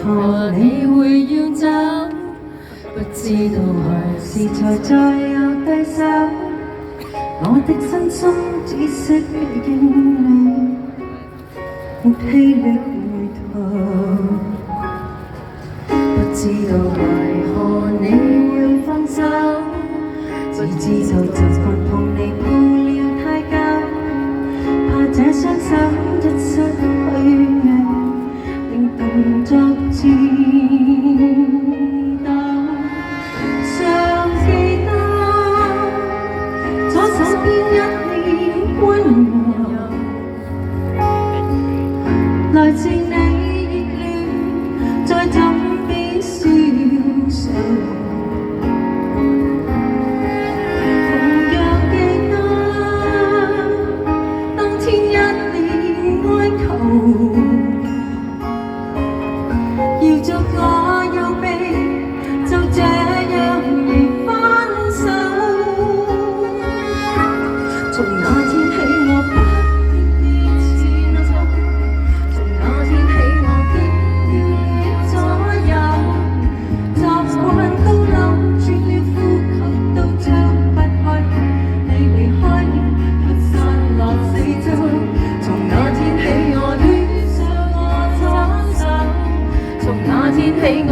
何你會要走？不知道何時才再有對手。我的身心只識經歷，霹靂回頭。不知道為何你會分手，只知道習慣同你抱了太久，怕這雙手一失去你，令動作顫抖。尚記得左手邊一臉溫柔，來自你熱戀在枕邊消瘦。同樣記得當天一臉哀求，搖着我右臂，就這樣而分手。從那天起我不斷地前走，從那天起我跌掉了左右，習慣都扭轉了，呼吸都張不開，你離開了，卻散落四周。從那天起我戀上我左手，從那天起我